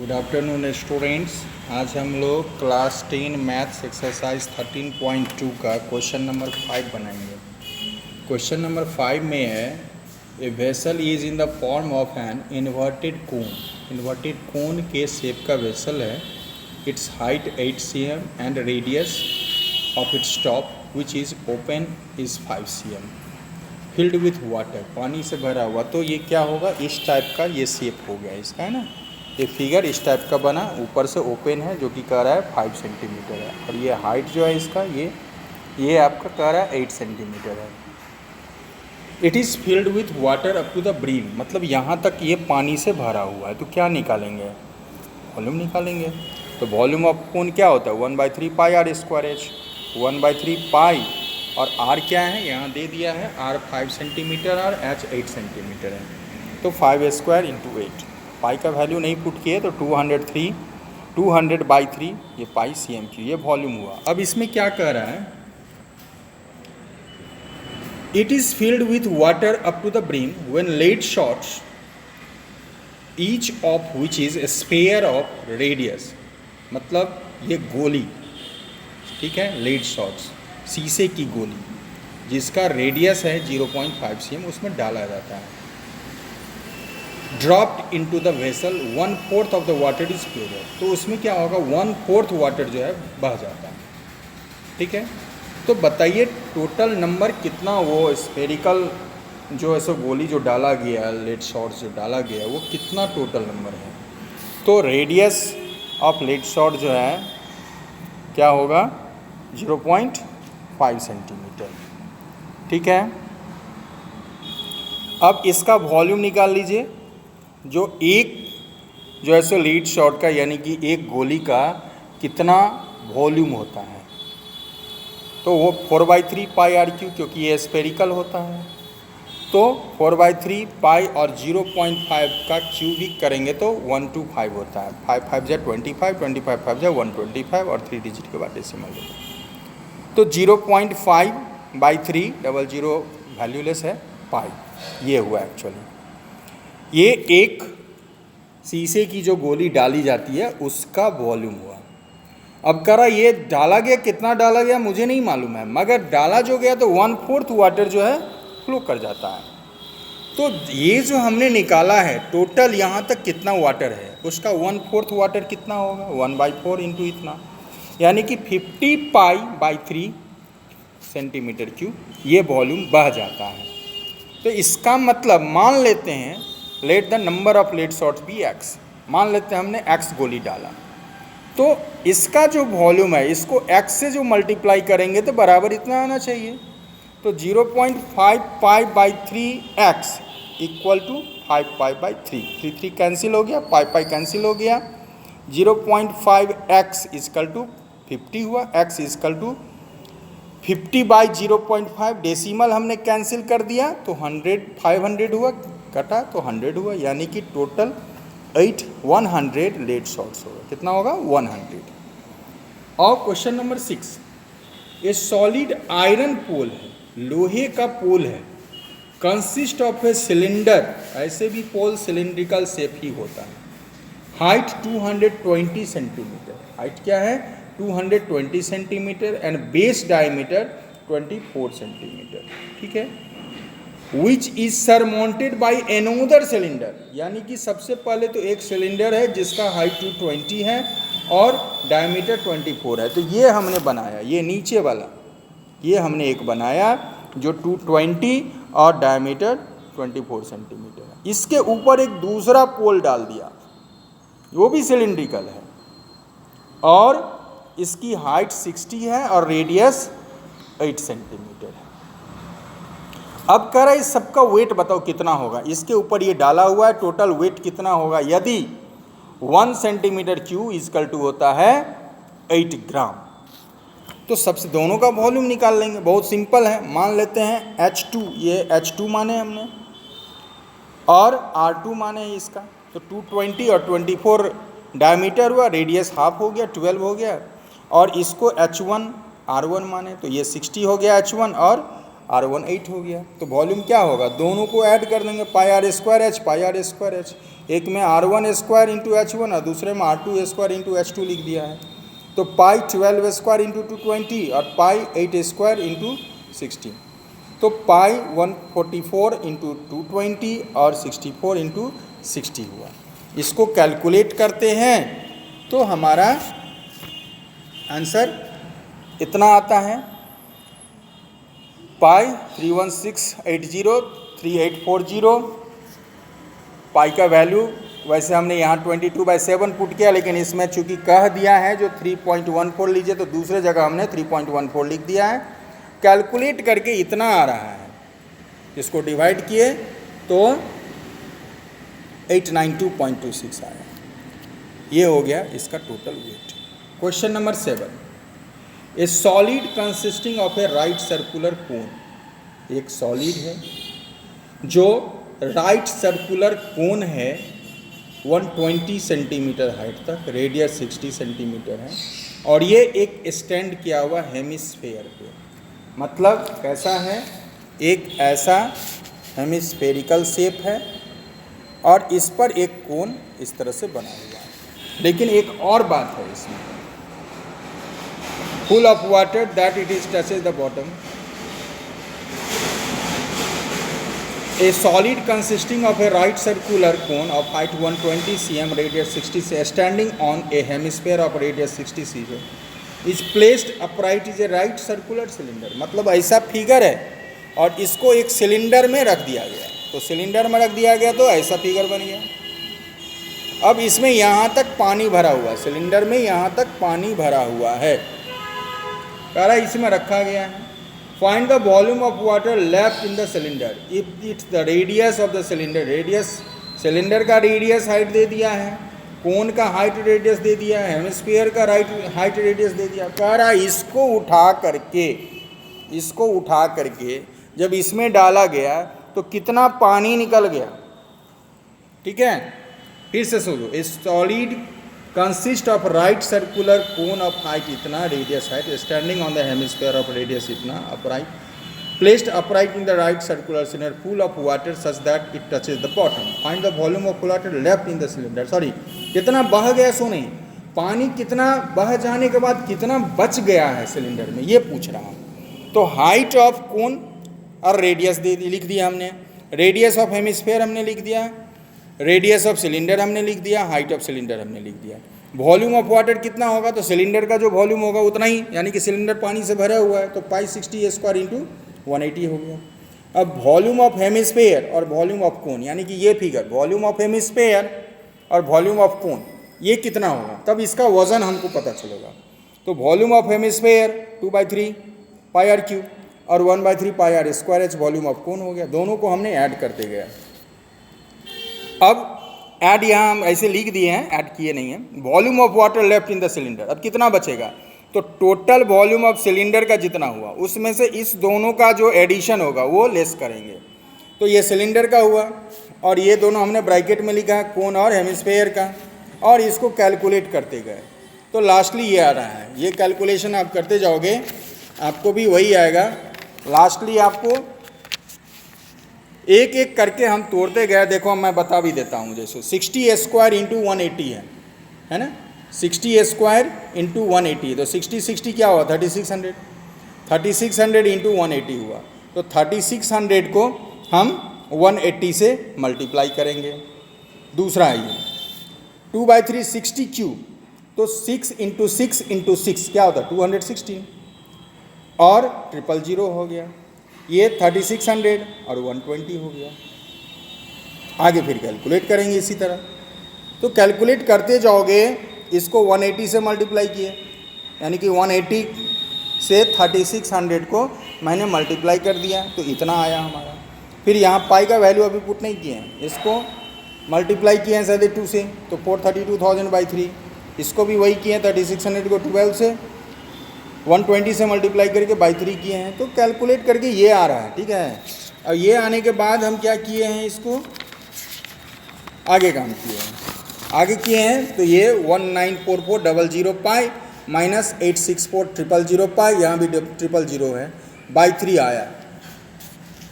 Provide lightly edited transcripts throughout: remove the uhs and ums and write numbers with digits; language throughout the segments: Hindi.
Good afternoon students. आज हम लोग क्लास 10 मैथ्स एक्सरसाइज 13.2 का क्वेश्चन नंबर 5 बनाएंगे। क्वेश्चन नंबर 5 में है a vessel is in the form of an inverted cone. Inverted कोन के शेप का वेसल है। It's height 8 cm and radius of its top which is open is 5 cm। Field with water, पानी से भरा हुआ। तो ये क्या होगा, इस टाइप का ये शेप हो गया इसका, है ना। ये फिगर इस टाइप का बना, ऊपर से ओपन है जो कि कह रहा है 5 सेंटीमीटर है, और ये हाइट जो है इसका ये आपका कह रहा है 8 सेंटीमीटर है। It is filled with water up to the brim, मतलब यहाँ तक ये पानी से भरा हुआ है। तो क्या निकालेंगे, वॉल्यूम निकालेंगे। तो वॉल्यूम ऑफ कोन क्या होता है, 1/3 पाई आर स्क्वायर एच। 1/3 पाई और आर क्या है, यहाँ दे दिया है, आर 5 सेंटीमीटर और एच 8 सेंटीमीटर है। तो 5 स्क्वायर इंटू 8, पाई का वैल्यू नहीं पुट किए तो 200/3 ये पाई cm की ये वॉल्यूम हुआ। अब इसमें क्या कह रहा है, it is filled with water up to the brim when lead shots each of which is a sphere of radius, मतलब ये गोली, ठीक है, लेड शॉट्स शीशे की गोली जिसका रेडियस है 0.5 cm, उसमें डाला जाता है। Dropped into the vessel 1/4 of the water is pure, तो उसमें क्या होगा, 1/4 वाटर जो है बह जाता है, ठीक है। तो बताइए टोटल नंबर कितना, वो स्फेरिकल जो ऐसा गोली जो डाला गया, लेड शॉट्स जो डाला गया, वो कितना टोटल नंबर है। तो रेडियस ऑफ लेड शॉट जो है क्या होगा, 0.5 सेंटीमीटर, ठीक है। अब इसका वॉल्यूम निकाल लीजिए। जो ऐसे लीड शॉट का, यानी कि एक गोली का कितना वॉल्यूम होता है, तो वो 4/3 पाई आर क्यू, क्योंकि ये स्पेरिकल होता है। तो 4/3 पाई और 0.5 का क्यूबिक करेंगे तो 125 होता है। 5 5 जा 25, 25 5 जा 125 और 3 डिजिट के बाद डेसिमल होता है। तो 0.5/3 00 वैल्यूलेस है, पाई ये हुआ एक्चुअली। ये एक शीशे की जो गोली डाली जाती है उसका वॉल्यूम हुआ। अब कह रहा ये डाला गया, कितना डाला गया मुझे नहीं मालूम है, मगर डाला जो गया तो 1/4 वाटर जो है फ्लो कर जाता है। तो ये जो हमने निकाला है टोटल यहाँ तक कितना वाटर है, उसका 1/4 वाटर कितना होगा, 1/4 इंटू इतना, यानी कि 50π/3 सेंटीमीटर क्यूब ये वॉल्यूम बह जाता है। तो इसका मतलब मान लेते हैं, let the number of lead shots be x, मान लेते हैं हमने x गोली डाला, तो इसका जो वॉल्यूम है इसको x से जो मल्टीप्लाई करेंगे तो बराबर इतना आना चाहिए। तो 0.5π/3x इक्वल टू 5π/3, 3 कैंसिल हो गया, पाई कैंसिल हो गया। 0.5x इक्वल टू 50 हुआ, x इक्वल टू 50/0.5, डेसिमल हमने कैंसिल कर दिया तो 500 हुआ, कटा तो 100 हुआ, यानी कि टोटल 100 लेड शॉट्स होगा। कितना होगा, 100। और क्वेश्चन नंबर 6, ये सॉलिड आयरन पोल है, लोहे का पोल है, कंसिस्ट ऑफ ए सिलेंडर, ऐसे भी पोल सिलिंड्रिकल शेप ही होता है। हाइट 220 सेंटीमीटर, हाइट क्या है 220 centimetre, and base diameter 24 centimetre, ठीक है। Which is surmounted by another cylinder, यानी कि सबसे पहले तो एक सिलेंडर है जिसका हाइट 220 है और डायमीटर 24 है। तो ये हमने बनाया, ये नीचे वाला ये हमने एक बनाया जो 220 और डायमीटर 24 सेंटीमीटर है। इसके ऊपर एक दूसरा पोल डाल दिया, वो भी सिलिंड्रिकल है, और इसकी हाइट 60 है और रेडियस 8 सेंटीमीटर है। अब कह रहा है इस सबका वेट बताओ कितना होगा, इसके ऊपर ये डाला हुआ है, टोटल वेट कितना होगा। यदि 1 सेंटीमीटर क्यूब इक्वल टू होता है 8 ग्राम, तो सबसे दोनों का वॉल्यूम निकाल लेंगे, बहुत सिंपल है। मान लेते हैं H2, ये H2 माने हमने और R2 माने इसका, तो 220 और 24 डायमीटर हुआ, रेडियस हाफ हो गया, 12 हो गया, और इसको H1 R1 माने तो ये 60 हो गया H1 और R1 8 हो गया। तो वॉल्यूम क्या होगा, दोनों को ऐड कर देंगे, πr² H, πr² H, एक में R1² इंटू H1 और दूसरे में R2² इंटू H2 लिख दिया है। तो पाई 12² इंटू 220 और पाई 8² इंटू 16। तो पाई 144 इंटू 220 और 64 इंटू 60 हुआ। इसको कैलकुलेट करते हैं तो हमारा आंसर इतना आता है, पाई 31680 3840। पाई का वैल्यू वैसे हमने यहाँ 22/7 पुट किया, लेकिन इसमें चूंकि कह दिया है जो 3.14 लीजिए तो दूसरे जगह हमने 3.14 लिख दिया है। कैलकुलेट करके इतना आ रहा है, इसको डिवाइड किए तो 892.26 आया। ये हो गया इसका total weight. Question number 7, A solid consisting of A right circular कोन। एक सॉलिड है जो राइट सर्कुलर कोन है 120 सेंटीमीटर हाइट तक, रेडियस 60 सेंटीमीटर है, और ये एक स्टैंड किया हुआ हेमिस्फेयर पे। मतलब कैसा है, एक ऐसा हेमिस्फेरिकल शेप है और इस पर एक कोन इस तरह से बना हुआ है। लेकिन एक और बात है इसमें, full of water that it is touches the bottom. A solid consisting of a right circular cone of height 120 cm, radius 60 cm, standing on a hemisphere of radius 60 cm, is placed upright is a right circular cylinder। मतलब ऐसा फिगर है और इसको एक सिलेंडर में रख दिया गया, तो सिलेंडर में रख दिया गया तो ऐसा फिगर बन गया। अब इसमें यहाँ तक पानी भरा हुआ है, सिलेंडर में यहाँ तक पानी भरा हुआ है, कह रहा इसमें रखा गया है। Find the volume of water left in the cylinder if it's the radius of the cylinder। Radius, cylinder का रेडियस हाइट दे दिया है, कोन का हाइट रेडियस दे दिया है, हेमिस्फीयर का हाइट रेडियस दे दिया। कह रहा इसको उठा करके जब इसमें डाला गया तो कितना पानी निकल गया। ठीक है, फिर से सोचो, a solid consist of right circular cone of height इतना, radius height, standing on the hemisphere of radius इतना, upright, placed upright in the right circular cylinder, full of water such that it touches the bottom. Find the volume of water left in the cylinder. Sorry, कितना बह गया सो नहीं, पानी कितना बह जाने के बाद कितना बच गया है सिलेंडर में, ये पूछ रहा हूँ। तो हाइट ऑफ कोन और रेडियस लिख दिया हमने, रेडियस ऑफ हेमिस्फीयर हमने लिख दिया, रेडियस ऑफ सिलेंडर हमने लिख दिया, हाइट ऑफ सिलेंडर हमने लिख दिया। वॉल्यूम ऑफ वाटर कितना होगा, तो सिलेंडर का जो वॉल्यूम होगा उतना ही, यानी कि सिलेंडर पानी से भरा हुआ है, तो पाई 60² इंटू 180 हो गया। अब वॉल्यूम ऑफ हेमिस्फीयर और वॉल्यूम ऑफ कोन, यानी कि ये फिगर वॉल्यूम ऑफ हेमिस्फीयर और वॉल्यूम ऑफ कोन ये कितना होगा, तब इसका वजन हमको पता चलेगा। तो volume of hemisphere 2/3 pi R cube और 1/3 pi R square H volume of cone हो गया। दोनों को हमने ऐड करते गया। अब ऐड यहाँ हम ऐसे लिख दिए हैं, ऐड किए नहीं हैं। Volume of water left in the cylinder, अब कितना बचेगा, तो टोटल वॉल्यूम ऑफ सिलेंडर का जितना हुआ उसमें से इस दोनों का जो एडिशन होगा वो लेस करेंगे। तो ये सिलेंडर का हुआ और ये दोनों हमने ब्रैकेट में लिखा है, कोन और हेमिस्फीयर का, और इसको कैलकुलेट करते गए तो लास्टली ये आ रहा है। ये कैलकुलेशन आप करते जाओगे आपको भी वही आएगा। लास्टली आपको एक एक करके हम तोड़ते गए। देखो मैं बता भी देता हूँ, जैसे 60² इंटू 180 है ना, 60² इंटू 180, तो 60 क्या हुआ 3600, 3600 इंटू 180 हुआ, तो 3600 को हम 180 से मल्टीप्लाई करेंगे। दूसरा है ये 2/3 60 क्यूब, तो 6 इंटू 6 इंटू 6 क्या होता है 216 और 000 हो गया। ये 3600 और 120 हो गया। आगे फिर कैलकुलेट करेंगे इसी तरह, तो कैलकुलेट करते जाओगे। इसको 180 से मल्टीप्लाई किए, यानी कि 180 से 3600 को मैंने मल्टीप्लाई कर दिया तो इतना आया हमारा। फिर यहाँ पाई का वैल्यू अभी पुट नहीं किए हैं, इसको मल्टीप्लाई किए हैं 72 से तो 432,000/3। इसको भी वही किए हैं, 3600 को 12 से 120 से मल्टीप्लाई करके 3 किए हैं, तो कैलकुलेट करके ये आ रहा है। ठीक है, और ये आने के बाद हम क्या किए हैं, इसको आगे काम किए हैं। आगे किए हैं तो ये 194400 पाई माइनस 864,000 पाई, यहाँ भी 000 है, 3 आया।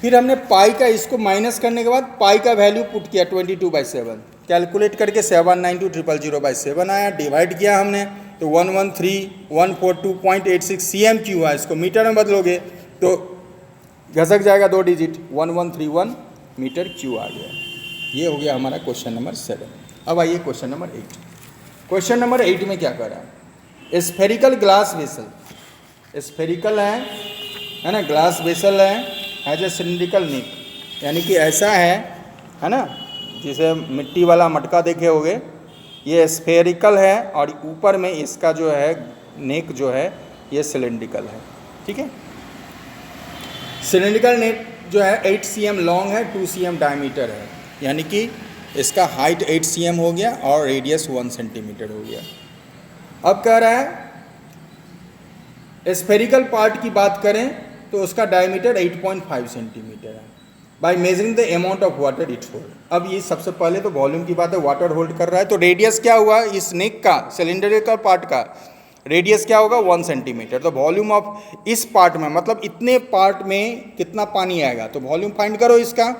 फिर हमने पाई का इसको माइनस करने के बाद पाई का वैल्यू पुट किया 22/7, कैलकुलेट करके 792,000/7 आया, डिवाइड किया हमने तो 113,142.86 CM3 हुआ। इसको मीटर में बदलोगे तो घसक जाएगा 2 डिजिट, 1131 मीटर क्यू आ गया। ये हो गया हमारा क्वेश्चन नंबर 7। अब आइए क्वेश्चन नंबर 8। क्वेश्चन नंबर 8 में क्या कर रहा है, स्फेरिकल ग्लास वेसल, स्फेरिकल है ना, ग्लास वेसल है जो सिलिंड्रिकल नेक, यानी कि ऐसा है ना, जिसे मिट्टी वाला मटका देखे होगे, ये स्फेरिकल है और ऊपर में इसका जो है नेक जो है ये सिलिंड्रिकल है। ठीक है, सिलिंड्रिकल नेक जो है 8 cm लॉन्ग है, 2 cm डायमीटर है, यानी कि इसका हाइट 8 cm हो गया और रेडियस 1 सेंटीमीटर हो गया। अब कह रहा है स्फेरिकल पार्ट की बात करें तो उसका डायमीटर 8.5 सेंटीमीटर है। By measuring the amount of water it's hold. अब ये सबसे पहले तो वॉल्यूम की बात है, वाटर होल्ड कर रहा है, तो रेडियस क्या हुआ इस नेक का, सिलिंडरिकल पार्ट का रेडियस क्या होगा 1 सेंटीमीटर। तो वॉल्यूम ऑफ इस पार्ट में, मतलब इतने पार्ट में कितना पानी आएगा, तो वॉल्यूम फाइंड करो इसका,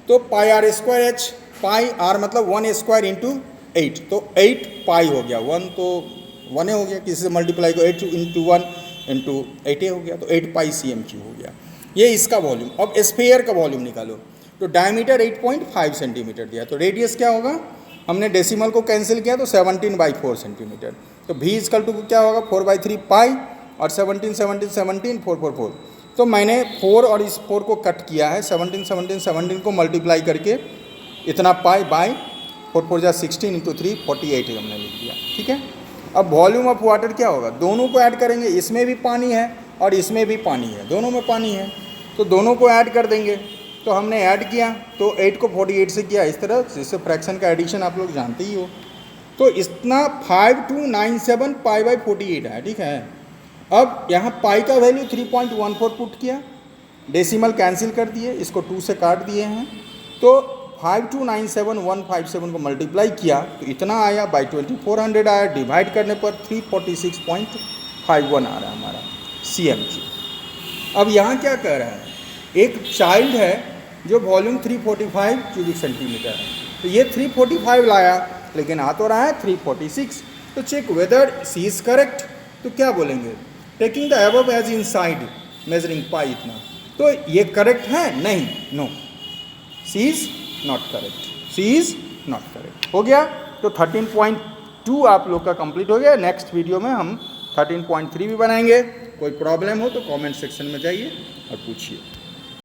तो pi R square H, pi R मतलब 1 स्क्वायर इंटू 8, तो 8 पाई हो गया, 1 तो 1 हो गया, किसी से मल्टीप्लाई को 8 इंटू 1 इंटू 8 हो गया, तो 8 पाई CM3 हो गया। ये इसका वॉल्यूम। अब स्फीयर का वॉल्यूम निकालो, तो डायमीटर 8.5 सेंटीमीटर दिया, तो रेडियस क्या होगा, हमने डेसिमल को कैंसिल किया तो 17/4 सेंटीमीटर, तो v इक्वल टू क्या होगा 4/3 पाई और 17 17 17 4 4 4, तो मैंने 4 और इस 4 को कट किया है, 17 17 17 को मल्टीप्लाई करके इतना पाई बाई 4 4 जा 16 इंटू 3 48 हमने लिख दिया। ठीक है, अब वॉल्यूम ऑफ वाटर क्या होगा, दोनों को ऐड करेंगे, इसमें भी पानी है और इसमें भी पानी है, दोनों में पानी है, तो दोनों को ऐड कर देंगे। तो हमने ऐड किया तो 8 को 48 से किया इस तरह, जिससे फ्रैक्शन का एडिशन आप लोग जानते ही हो, तो इतना 5297 पाई बाई 48 है। ठीक है, अब यहाँ पाई का वैल्यू 3.14 पुट किया, डेसिमल कैंसिल कर दिए, इसको 2 से काट दिए हैं, तो 5297157 को मल्टीप्लाई किया तो इतना आया, बाई 2400 आया, डिवाइड करने पर 346.51 आ रहा है हमारा CM3। अब यहाँ क्या कह रहा है, एक चाइल्ड है जो वॉल्यूम 345 क्यूबिक सेंटीमीटर है, तो ये 345 लाया लेकिन आ तो रहा है 346, तो check whether C is correct. तो क्या बोलेंगे, taking the above as inside measuring pi इतना, तो ये करेक्ट है, नहीं, no, C is not correct, C is not correct. हो गया, तो 13.2 आप लोग का कंप्लीट हो गया। नेक्स्ट वीडियो में हम 13.3 भी बनाएंगे। कोई प्रॉब्लम हो तो कमेंट सेक्शन में जाइए और पूछिए।